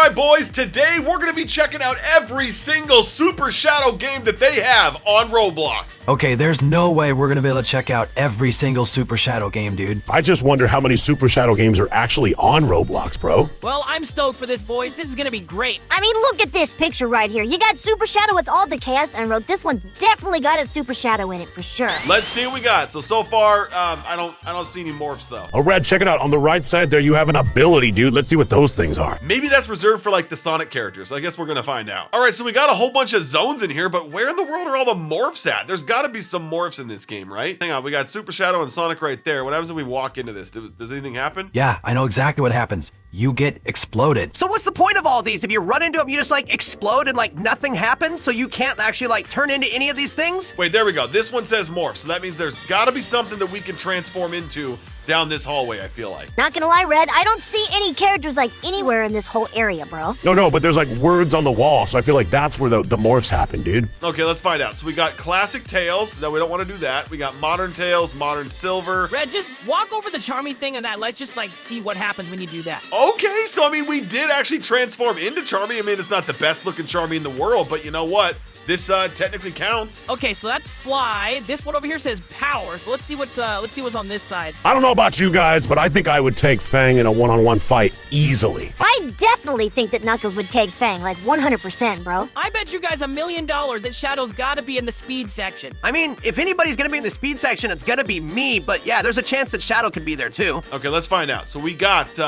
right, boys, today we're going to be checking out every single Super Shadow game that they have on Roblox. Okay, there's no way we're going to be able to check out every single Super Shadow game, dude. I just wonder how many Super Shadow games are actually on Roblox, bro. Well, I'm stoked for this, boys. This is gonna be great. I mean, look at this picture right here. You got Super Shadow with all the Chaos Emeralds. This one's definitely got a Super Shadow in it for sure. Let's see what we got. So far, I don't see any morphs though. Oh, Red, check it out. On the right side there, you have an ability, dude. Let's see what those things are. Maybe that's reserved for like the Sonic characters. I guess we're gonna find out. All right, so we got a whole bunch of zones in here, but where in the world are all the morphs at? There's gotta be some morphs in this game, right? Hang on, we got Super Shadow and Sonic right there. What happens if we walk into this? Does anything happen? Yeah, I know exactly what happens. You get exploded. So what's the point of all these? If you run into them, you just like explode and like nothing happens, so you can't actually like turn into any of these things? Wait, there we go. This one says morph, so that means there's gotta be something that we can transform into down this hallway, I feel like. Not gonna lie, Red, I don't see any characters like anywhere in this whole area, bro. No, but there's like words on the wall, so I feel like that's where the morphs happen, dude. Okay, let's find out. So we got classic Tails. No, we don't want to do that. We got modern Tails, modern Silver. Red, just walk over the Charmy thing and that. Let's just like see what happens when you do that. Okay, so I mean, we did actually transform into Charmy. I mean, it's not the best looking Charmy in the world, but you know what? This technically counts. Okay, so that's fly. This one over here says power. So let's see what's on this side. I don't know about you guys, but I think I would take Fang in a one-on-one fight easily. I definitely think that Knuckles would take Fang, like 100%, bro. I bet you guys $1 million that Shadow's gotta be in the speed section. I mean, if anybody's gonna be in the speed section, it's gonna be me, but yeah, there's a chance that Shadow could be there too. Okay, let's find out. So we got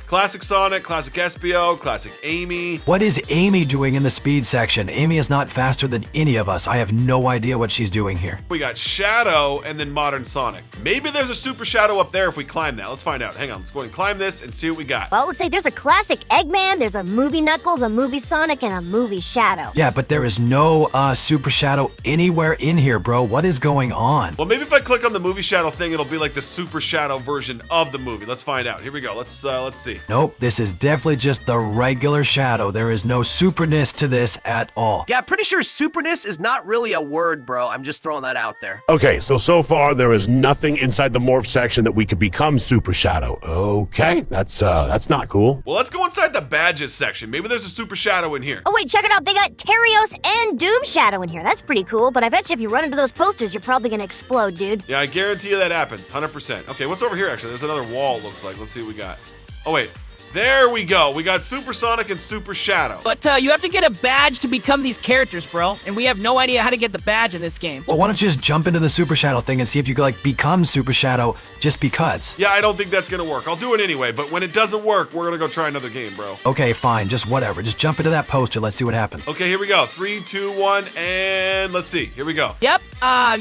classic Sonic, classic Espio, classic Amy. What is Amy doing in the speed section? Amy is not faster than any of us. I have no idea what she's doing here. We got Shadow and then modern Sonic. Maybe there's a Super Shadow up there if we climb that. Let's find out. Hang on, let's go ahead and climb this and see what we got. Well, it looks like there's a classic Eggman, there's a movie Knuckles, a movie Sonic, and a movie Shadow. Yeah, but there is no Super Shadow anywhere in here, bro. What is going on? Well, maybe if I click on the movie Shadow thing, it'll be like the Super Shadow version of the movie. Let's find out. Here we go. Let's see. Nope, this is definitely just the regular Shadow. There is no superness to this at all. Yeah, pretty sure superness is not really a word, bro. I'm just throwing that out there. Okay, so far there is nothing inside the morph section that we could become Super Shadow. Okay, that's not cool. Well, let's go inside the badges section. Maybe there's a Super Shadow in here. Oh wait, check it out. They got Terios and Doom Shadow in here. That's pretty cool, but I bet you if you run into those posters, you're probably gonna explode, dude. Yeah, I guarantee you that happens, 100%. Okay, what's over here actually? There's another wall, it looks like. Let's see what we got. Oh wait. There we go. We got Super Sonic and Super Shadow. But you have to get a badge to become these characters, bro. And we have no idea how to get the badge in this game. Well, why don't you just jump into the Super Shadow thing and see if you could like become Super Shadow just because? Yeah, I don't think that's gonna work. I'll do it anyway, but when it doesn't work, we're gonna go try another game, bro. Okay, fine, just whatever. Just jump into that poster. Let's see what happens. Okay, here we go. 3, 2, 1, and let's see. Here we go. Yep,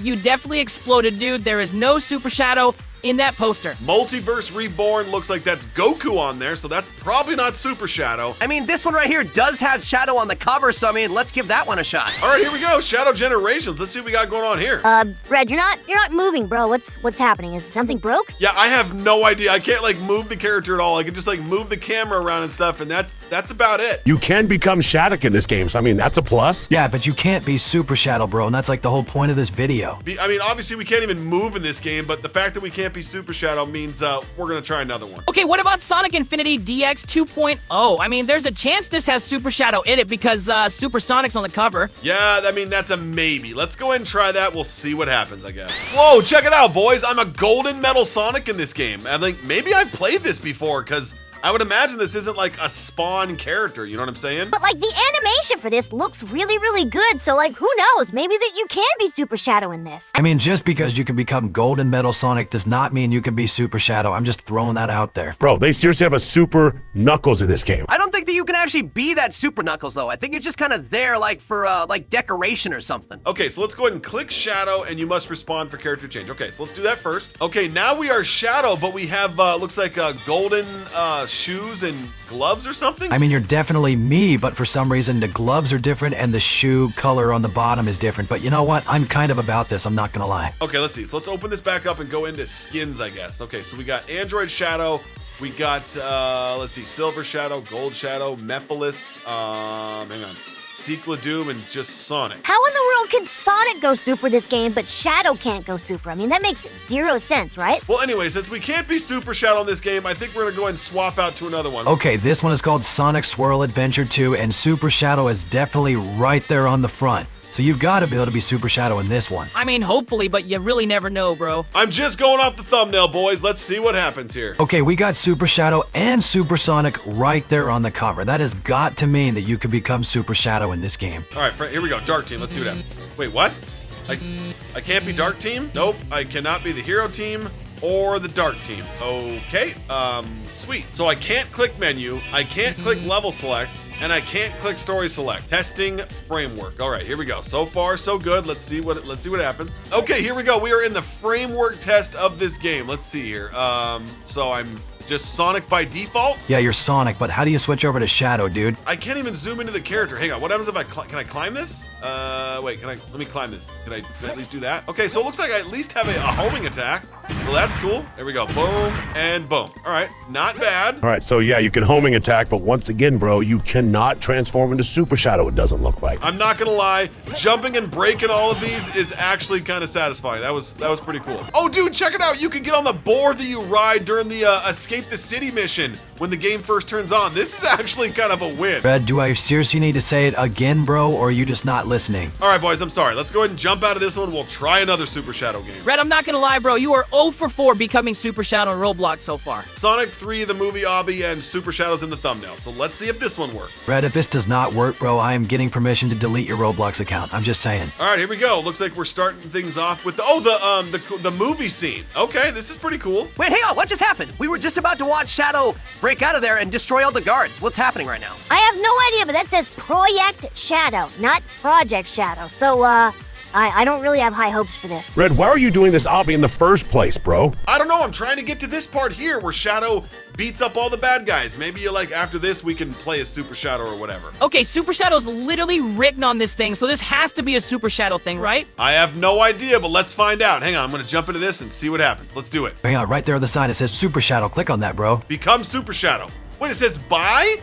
you definitely exploded, dude. There is no Super Shadow in that poster. Multiverse Reborn looks like that's Goku on there, so that's probably not Super Shadow. I mean, this one right here does have Shadow on the cover, so I mean, let's give that one a shot. All right, here we go. Shadow Generations. Let's see what we got going on here. Red, you're not moving, bro. What's happening? Is something broke? Yeah, I have no idea. I can't like move the character at all. I can just like move the camera around and stuff, and that's about it. You can become Shattuck in this game, so I mean, that's a plus. Yeah, but you can't be Super Shadow, bro, and that's like the whole point of this video. I mean, obviously we can't even move in this game, but the fact that we can't be Super Shadow means we're gonna try another one. Okay, what about Sonic Infinity DX 2.0? I mean, there's a chance this has Super Shadow in it because Super Sonic's on the cover. Yeah, I mean, that's a maybe. Let's go ahead and try that. We'll see what happens, I guess. Whoa, check it out, boys. I'm a golden medal Sonic in this game. I think maybe I've played this before because I would imagine this isn't like a Spawn character, you know what I'm saying? But like the animation for this looks really, really good, so like who knows? Maybe that you can be Super Shadow in this. I mean, just because you can become Golden Medal Sonic does not mean you can be Super Shadow. I'm just throwing that out there. Bro, they seriously have a Super Knuckles in this game. I don't think that you can actually be that Super Knuckles, though. I think you're just kind of there, like, for, like, decoration or something. Okay, so let's go ahead and click Shadow, and you must respond for character change. Okay, so let's do that first. Okay, now we are Shadow, but we have, looks like, golden shoes and gloves or something? I mean, you're definitely me, but for some reason the gloves are different and the shoe color on the bottom is different. But you know what? I'm kind of about this, I'm not gonna lie. Okay, let's see. So let's open this back up and go into skins, I guess. Okay, so we got Android Shadow, We got, let's see, Silver Shadow, Gold Shadow, Mephiles, hang on, Sequel Doom, and just Sonic. How in the world can Sonic go super this game, but Shadow can't go super? I mean, that makes zero sense, right? Well, anyway, since we can't be Super Shadow in this game, I think we're gonna go ahead and swap out to another one. Okay, this one is called Sonic Swirl Adventure 2, and Super Shadow is definitely right there on the front. So you've got to be able to be Super Shadow in this one. I mean, hopefully, but you really never know, bro. I'm just going off the thumbnail, boys. Let's see what happens here. Okay, we got Super Shadow and Super Sonic right there on the cover. That has got to mean that you could become Super Shadow in this game. All right, here we go. Dark Team. Let's see what happens. Wait, what? I can't be Dark Team? Nope. I cannot be the Hero Team or the Dark Team. Okay. Sweet. So I can't click Menu. I can't click Level Select. And I can't click Story Select. Testing framework. All right, here we go. So far, so good. Let's see what happens. Okay, here we go. We are in the framework test of this game. Let's see here. So I'm just Sonic by default. Yeah, you're Sonic, but how do you switch over to Shadow, dude? I can't even zoom into the character. Hang on. What happens if can I climb this? Wait, let me climb this. Can I at least do that? Okay, so it looks like I at least have a homing attack. So that's cool. There we go. Boom and boom. All right, not bad. All right, so yeah, you can homing attack, but once again, bro, you cannot transform into Super Shadow, it doesn't look like. I'm not gonna lie, jumping and breaking all of these is actually kind of satisfying. That was pretty cool. Oh, dude, check it out. You can get on the board that you ride during the Escape the City mission when the game first turns on. This is actually kind of a win. Red, do I seriously need to say it again, bro, or are you just not listening? All right, boys, I'm sorry. Let's go ahead and jump out of this one. We'll try another Super Shadow game. Red, I'm not gonna lie, bro. You are 0 for 4 becoming Super Shadow in Roblox so far. Sonic 3, the movie obby, and Super Shadow's in the thumbnail. So let's see if this one works. Red, if this does not work, bro, I am getting permission to delete your Roblox account. I'm just saying. All right, here we go. Looks like we're starting things off with the movie scene. Okay, this is pretty cool. Wait, hang on, what just happened? We were just about to watch Shadow break out of there and destroy all the guards. What's happening right now? I have no idea, but that says Project Shadow, not Project Shadow. So, I don't really have high hopes for this. Red, why are you doing this obby in the first place, bro? I don't know. I'm trying to get to this part here where Shadow beats up all the bad guys. Maybe after this we can play as Super Shadow or whatever. Okay, Super Shadow's literally written on this thing, so this has to be a Super Shadow thing, right? I have no idea, but let's find out. Hang on, I'm gonna jump into this and see what happens. Let's do it. Hang on, right there on the side, it says Super Shadow. Click on that, bro. Become Super Shadow. Wait, it says buy?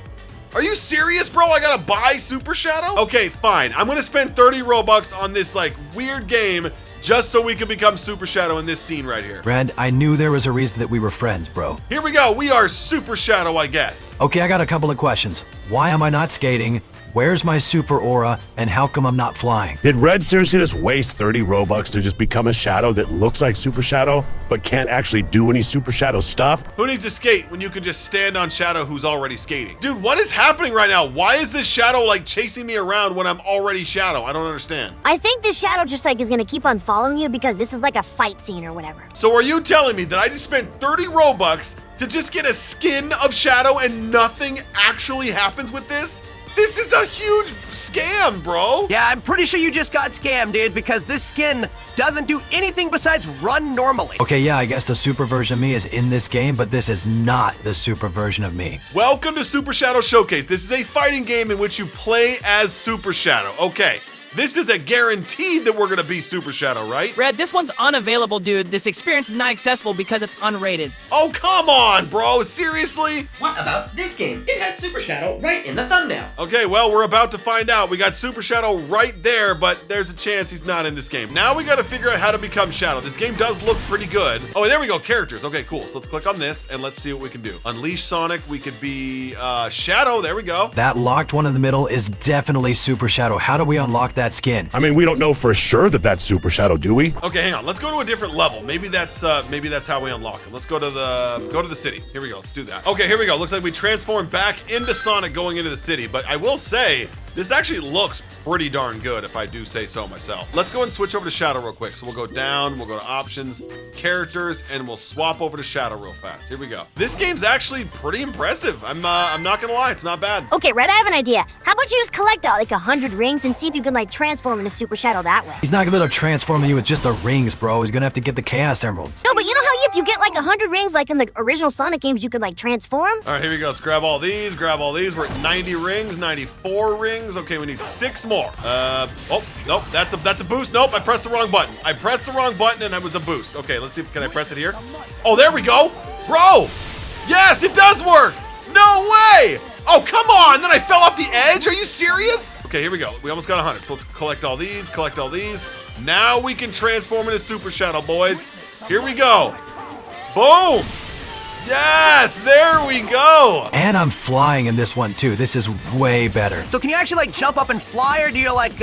Are you serious, bro? I gotta buy Super Shadow? Okay, fine. I'm gonna spend 30 Robux on this weird game just so we can become Super Shadow in this scene right here. Red, I knew there was a reason that we were friends, bro. Here we go. We are Super Shadow, I guess. Okay, I got a couple of questions. Why am I not skating? Where's my super aura? And how come I'm not flying? Did Red seriously just waste 30 Robux to just become a Shadow that looks like Super Shadow, but can't actually do any Super Shadow stuff? Who needs to skate when you can just stand on Shadow who's already skating? Dude, what is happening right now? Why is this Shadow chasing me around when I'm already Shadow? I don't understand. I think this Shadow just is gonna keep on following you because this is a fight scene or whatever. So are you telling me that I just spent 30 Robux to just get a skin of Shadow and nothing actually happens with this? This is a huge scam, bro. Yeah, I'm pretty sure you just got scammed, dude, because this skin doesn't do anything besides run normally. Okay, yeah, I guess the super version of me is in this game, but this is not the super version of me. Welcome to Super Shadow Showcase. This is a fighting game in which you play as Super Shadow. Okay. This is a guaranteed that we're gonna be Super Shadow, right? Red, this one's unavailable, dude. This experience is not accessible because it's unrated. Oh, come on, bro. Seriously? What about this game? It has Super Shadow right in the thumbnail. Okay, well, we're about to find out. We got Super Shadow right there, but there's a chance he's not in this game. Now we gotta figure out how to become Shadow. This game does look pretty good. Oh, there we go, characters. Okay, cool. So let's click on this and let's see what we can do. Unleash Sonic. We could be Shadow. There we go. That locked one in the middle is definitely Super Shadow. How do we unlock that skin? I mean, we don't know for sure that that's Super Shadow, do we? Okay, hang on. Let's go to a different level. Maybe that's how we unlock him. Let's go to the city. Here we go. Let's do that. Okay, here we go. Looks like we transform back into Sonic going into the city. But I will say, this actually looks pretty darn good if I do say so myself. Let's go and switch over to Shadow real quick. So we'll go down, we'll go to options, characters, and we'll swap over to Shadow real fast. Here we go. This game's actually pretty impressive. I'm not gonna lie, it's not bad. Okay, Red, I have an idea. How about you just collect 100 rings and see if you can transform into Super Shadow that way? He's not gonna be able to transform you with just the rings, bro. He's gonna have to get the Chaos Emeralds. No, but you know how if you get 100 rings in the original Sonic games, you could transform? All right, here we go. Let's grab all these, We're at 90 rings, 94 rings. Okay, we need 6 more. Oh, nope, that's a boost. Nope, I pressed the wrong button. I pressed the wrong button and it was a boost. Okay, let's see, can I press it here? Oh, there we go. Bro, Yes, it does work. No way. Oh, come on. Then I fell off the edge. Are you serious? Okay, here we go. We almost got 100. So let's collect all these, collect all these. Now we can transform into Super Shadow, boys. Here we go. Boom. Yes, there we go. And I'm flying in this one too. This is way better. So can you actually like jump up and fly, or do you like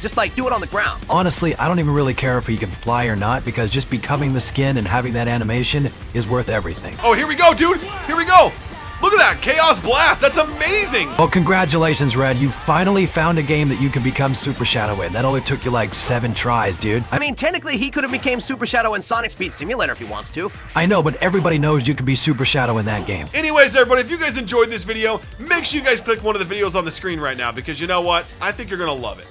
just like do it on the ground? Honestly, I don't even really care if you can fly or not, because just becoming the skin and having that animation is worth everything. Oh, here we go, dude. Here we go. Look at that, Chaos Blast. That's amazing. Well, congratulations, Red. You finally found a game that you can become Super Shadow in. That only took you like 7 tries, dude. I mean, technically he could have became Super Shadow in Sonic Speed Simulator if he wants to. I know, but everybody knows you can be Super Shadow in that game. Anyways, everybody, if you guys enjoyed this video, make sure you guys click one of the videos on the screen right now, because you know what? I think you're gonna love it.